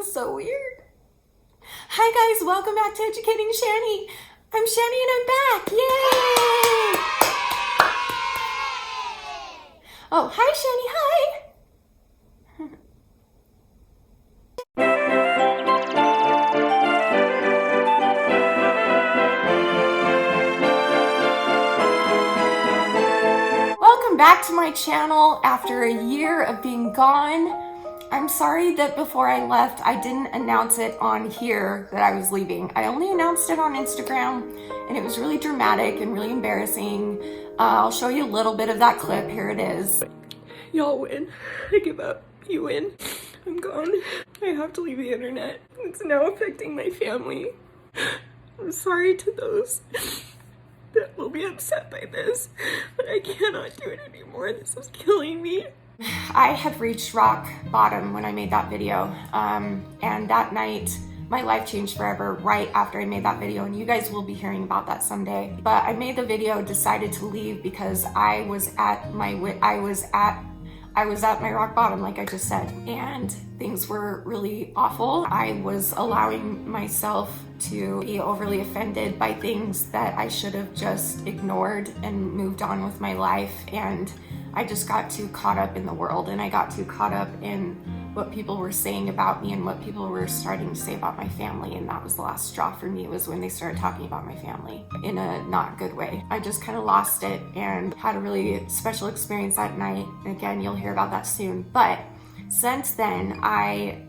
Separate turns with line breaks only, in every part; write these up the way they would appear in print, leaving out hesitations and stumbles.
feels so weird. Hi guys, welcome back to Educating Shani. I'm Shani and I'm back. Yay! Oh, hi Shani, hi. Welcome back to my channel after a year of being gone. I'm sorry that before I left, I didn't announce it on here that I was leaving. I only announced it on Instagram, and it was really dramatic and really embarrassing. I'll show you a little bit of that clip. Here it is.
Y'all win. I give up. You win. I'm gone. I have to leave the internet. It's now affecting my family. I'm sorry to those that will be upset by this, but I cannot do it anymore. This is killing me.
I had reached rock bottom when I made that video, and that night my life changed forever right after I made that video, and you guys will be hearing about that someday. But I made the video, decided to leave because I was at my rock bottom, like I just said, and things were really awful. I was allowing myself to be overly offended by things that I should have just ignored and moved on with my life, and I just got too caught up in the world, and I got too caught up in what people were saying about me and what people were starting to say about my family, and that was the last straw for me, was when they started talking about my family in a not good way. I just kind of lost it and had a really special experience that night. Again, you'll hear about that soon. But since then, I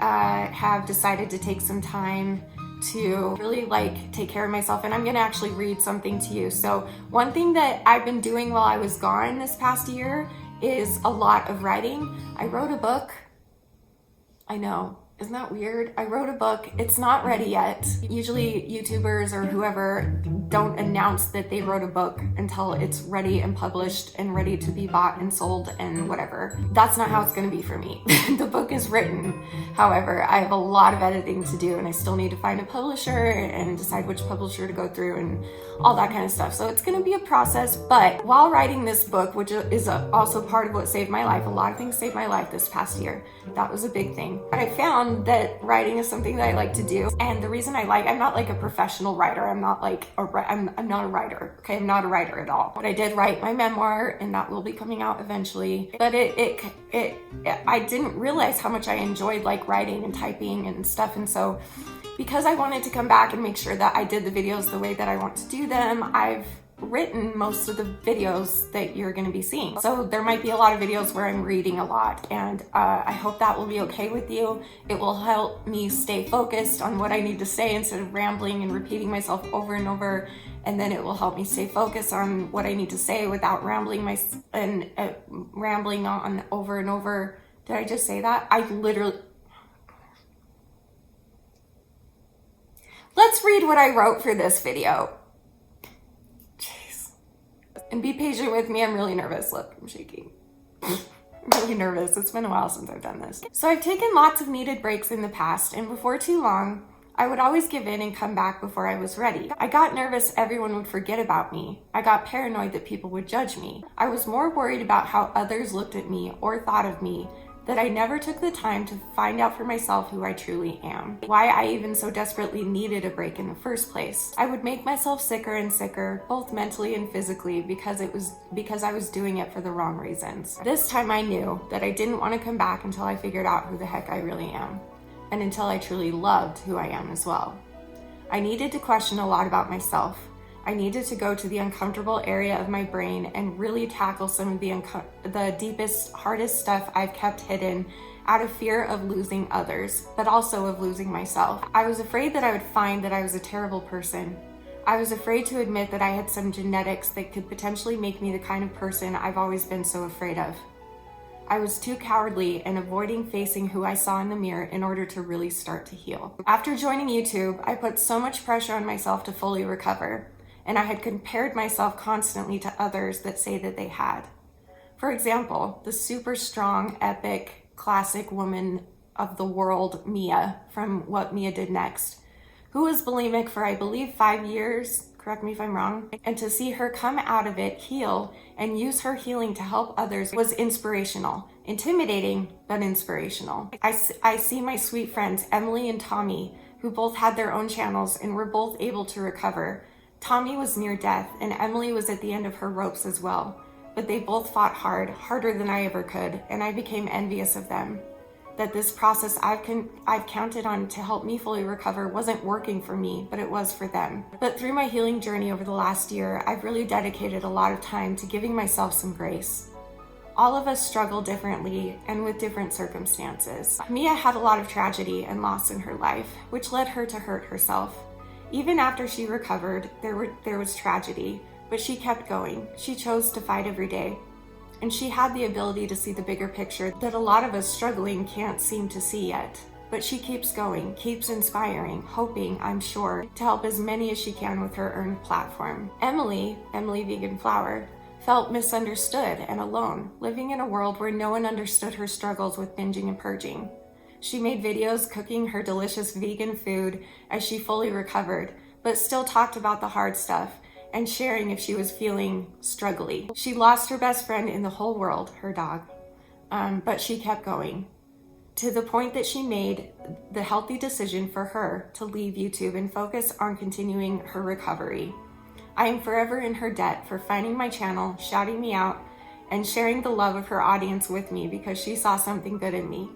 have decided to take some time to really take care of myself, and I'm gonna actually read something to you. So one thing that I've been doing while I was gone this past year is a lot of writing. I wrote a book. I know, isn't that weird? I wrote a book. It's not ready yet. Usually YouTubers or whoever don't announce that they wrote a book until it's ready and published and ready to be bought and sold and whatever. That's not how it's gonna be for me. The book is written. However, I have a lot of editing to do, and I still need to find a publisher and decide which publisher to go through and all that kind of stuff. So it's gonna be a process, but while writing this book, which is also part of what saved my life, a lot of things saved my life this past year. That was a big thing. But I found that writing is something that I like to do. And the reason I'm not like a professional writer. I'm not a writer, okay? I'm not a writer at all. But I did write my memoir, and that will be coming out eventually. But I didn't realize how much I enjoyed writing and typing and stuff. And so because I wanted to come back and make sure that I did the videos the way that I want to do them, I've written most of the videos that you're going to be seeing. So there might be a lot of videos where I'm reading a lot, and I hope that will be okay with you. It will help me stay focused on what I need to say instead of rambling and repeating myself over and over, and then it will help me stay focused on what I need to say without rambling on over and over. Did I just say that? Let's read what I wrote for this video. And be patient with me, I'm really nervous. Look, I'm shaking. I'm really nervous. It's been a while since I've done this. So I've taken lots of needed breaks in the past, and before too long, I would always give in and come back before I was ready. I got nervous everyone would forget about me. I got paranoid that people would judge me. I was more worried about how others looked at me or thought of me, that I never took the time to find out for myself who I truly am. Why I even so desperately needed a break in the first place. I would make myself sicker and sicker, both mentally and physically, because I was doing it for the wrong reasons. This time I knew that I didn't want to come back until I figured out who the heck I really am, and until I truly loved who I am as well. I needed to question a lot about myself. I needed to go to the uncomfortable area of my brain and really tackle some of the deepest, hardest stuff I've kept hidden out of fear of losing others, but also of losing myself. I was afraid that I would find that I was a terrible person. I was afraid to admit that I had some genetics that could potentially make me the kind of person I've always been so afraid of. I was too cowardly and avoiding facing who I saw in the mirror in order to really start to heal. After joining YouTube, I put so much pressure on myself to fully recover, and I had compared myself constantly to others that say that they had. For example, the super strong, epic, classic woman of the world, Mia, from What Mia Did Next, who was bulimic for, I believe, 5 years, correct me if I'm wrong, and to see her come out of it, heal, and use her healing to help others was inspirational. Intimidating, but inspirational. I see my sweet friends, Emily and Tommy, who both had their own channels and were both able to recover. Tommy was near death, and Emily was at the end of her ropes as well. But they both fought hard, harder than I ever could, and I became envious of them. That this process I've counted on to help me fully recover wasn't working for me, but it was for them. But through my healing journey over the last year, I've really dedicated a lot of time to giving myself some grace. All of us struggle differently and with different circumstances. Mia had a lot of tragedy and loss in her life, which led her to hurt herself. Even after she recovered, there was tragedy, but she kept going. She chose to fight every day. And she had the ability to see the bigger picture that a lot of us struggling can't seem to see yet. But she keeps going, keeps inspiring, hoping, I'm sure, to help as many as she can with her earned platform. Emily Vegan Flower, felt misunderstood and alone, living in a world where no one understood her struggles with binging and purging. She made videos cooking her delicious vegan food as she fully recovered, but still talked about the hard stuff and sharing if she was feeling struggly. She lost her best friend in the whole world, her dog, but she kept going, to the point that she made the healthy decision for her to leave YouTube and focus on continuing her recovery. I am forever in her debt for finding my channel, shouting me out, and sharing the love of her audience with me because she saw something good in me.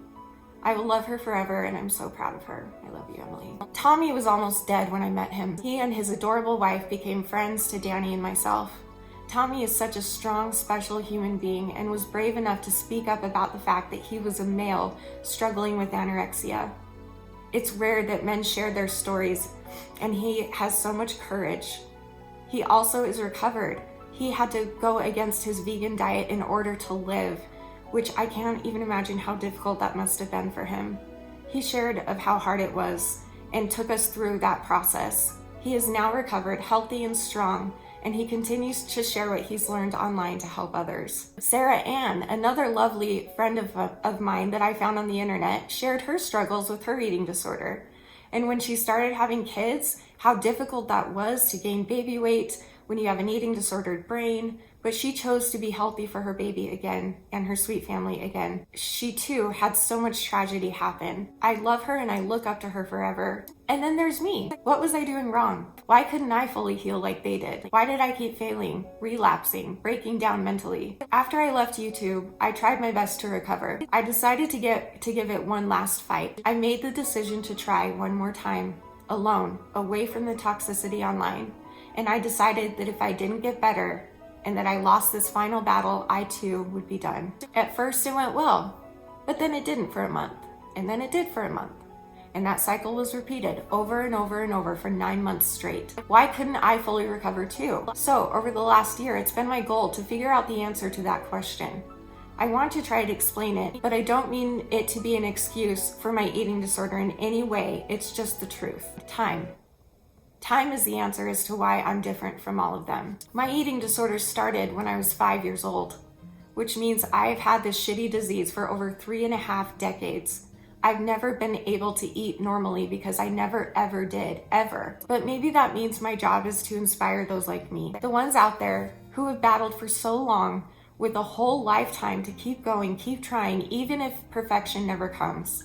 I will love her forever, and I'm so proud of her. I love you, Emily. Tommy was almost dead when I met him. He and his adorable wife became friends to Danny and myself. Tommy is such a strong, special human being and was brave enough to speak up about the fact that he was a male struggling with anorexia. It's rare that men share their stories, and he has so much courage. He also is recovered. He had to go against his vegan diet in order to live, which I can't even imagine how difficult that must have been for him. He shared of how hard it was and took us through that process. He is now recovered, healthy and strong, and he continues to share what he's learned online to help others. Sarah Ann, another lovely friend of mine that I found on the internet, shared her struggles with her eating disorder. And when she started having kids, how difficult that was to gain baby weight when you have an eating disordered brain, but she chose to be healthy for her baby again and her sweet family again. She too had so much tragedy happen. I love her and I look up to her forever. And then there's me. What was I doing wrong? Why couldn't I fully heal like they did? Why did I keep failing, relapsing, breaking down mentally? After I left YouTube, I tried my best to recover. I decided to give it one last fight. I made the decision to try one more time, alone, away from the toxicity online. And I decided that if I didn't get better and that I lost this final battle, I too would be done. At first it went well, but then it didn't for a month, and then it did for a month. And that cycle was repeated over and over and over for 9 months straight. Why couldn't I fully recover too? So over the last year, it's been my goal to figure out the answer to that question. I want to try to explain it, but I don't mean it to be an excuse for my eating disorder in any way. It's just the truth. Time. Time is the answer as to why I'm different from all of them. My eating disorder started when I was 5 years old, which means I've had this shitty disease for over 3.5 decades. I've never been able to eat normally because I never ever did, ever. But maybe that means my job is to inspire those like me, the ones out there who have battled for so long with a whole lifetime to keep going, keep trying, even if perfection never comes.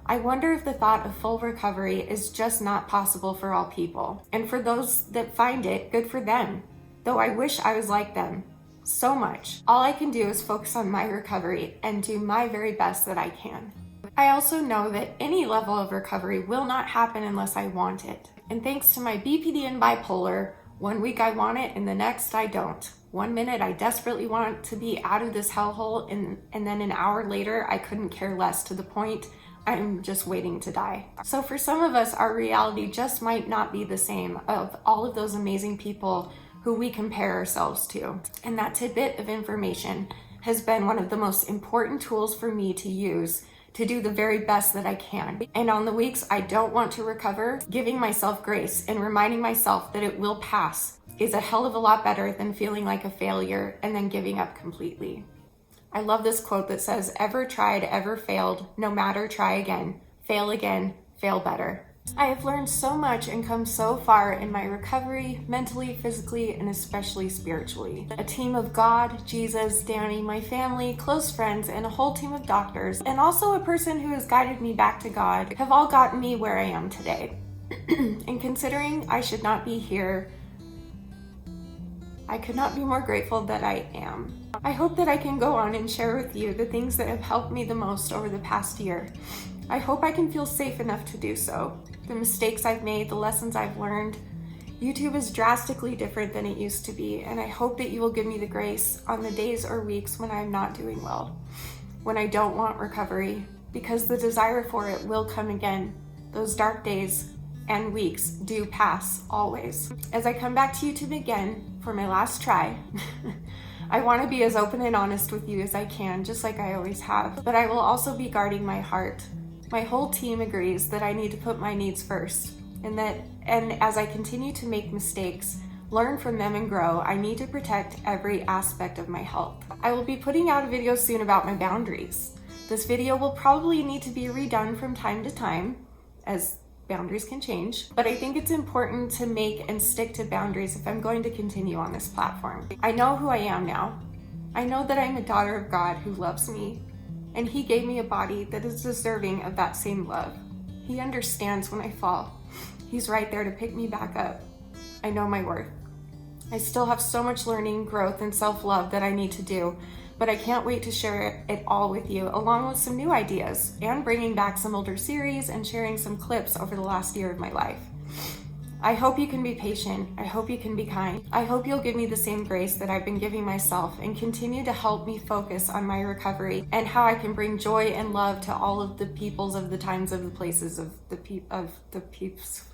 I wonder if the thought of full recovery is just not possible for all people. And for those that find it, good for them. Though I wish I was like them so much. All I can do is focus on my recovery and do my very best that I can. I also know that any level of recovery will not happen unless I want it. And thanks to my BPD and bipolar, one week I want it and the next I don't. 1 minute I desperately want to be out of this hellhole and then an hour later I couldn't care less, to the point I'm just waiting to die. So for some of us, our reality just might not be the same of all of those amazing people who we compare ourselves to. And that tidbit of information has been one of the most important tools for me to use to do the very best that I can. And on the weeks I don't want to recover, giving myself grace and reminding myself that it will pass is a hell of a lot better than feeling like a failure and then giving up completely. I love this quote that says, ever tried, ever failed, no matter, try again, fail better. I have learned so much and come so far in my recovery, mentally, physically, and especially spiritually. A team of God, Jesus, Danny, my family, close friends, and a whole team of doctors, and also a person who has guided me back to God, have all gotten me where I am today. And considering I should not be here, I could not be more grateful that I am. I hope that I can go on and share with you the things that have helped me the most over the past year. I hope I can feel safe enough to do so. The mistakes I've made, the lessons I've learned. YouTube is drastically different than it used to be, and I hope that you will give me the grace on the days or weeks when I'm not doing well, when I don't want recovery, because the desire for it will come again. Those dark days and weeks do pass always. As I come back to YouTube again for my last try, I want to be as open and honest with you as I can, just like I always have, but I will also be guarding my heart. My whole team agrees that I need to put my needs first, and as I continue to make mistakes, learn from them and grow, I need to protect every aspect of my health. I will be putting out a video soon about my boundaries. This video will probably need to be redone from time to time, as boundaries can change, but I think it's important to make and stick to boundaries if I'm going to continue on this platform. I know who I am now. I know that I'm a daughter of God who loves me, and He gave me a body that is deserving of that same love. He understands when I fall. He's right there to pick me back up. I know my worth. I still have so much learning, growth, and self-love that I need to do, but I can't wait to share it all with you, along with some new ideas, and bringing back some older series and sharing some clips over the last year of my life. I hope you can be patient. I hope you can be kind. I hope you'll give me the same grace that I've been giving myself and continue to help me focus on my recovery and how I can bring joy and love to all of the peoples of the times of the places of the peeps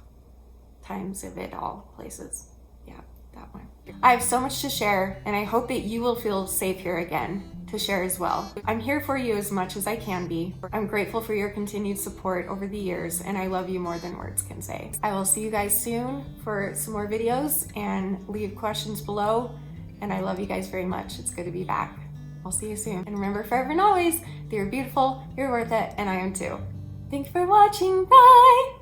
times of it all places. Yeah, that one. I have so much to share, and I hope that you will feel safe here again to share as well. I'm here for you as much as I can be. I'm grateful for your continued support over the years, and I love you more than words can say. I will see you guys soon for some more videos, and leave questions below, and I love you guys very much. It's good to be back. I'll see you soon. And remember forever and always that you're beautiful, you're worth it, and I am too. Thank you for watching. Bye!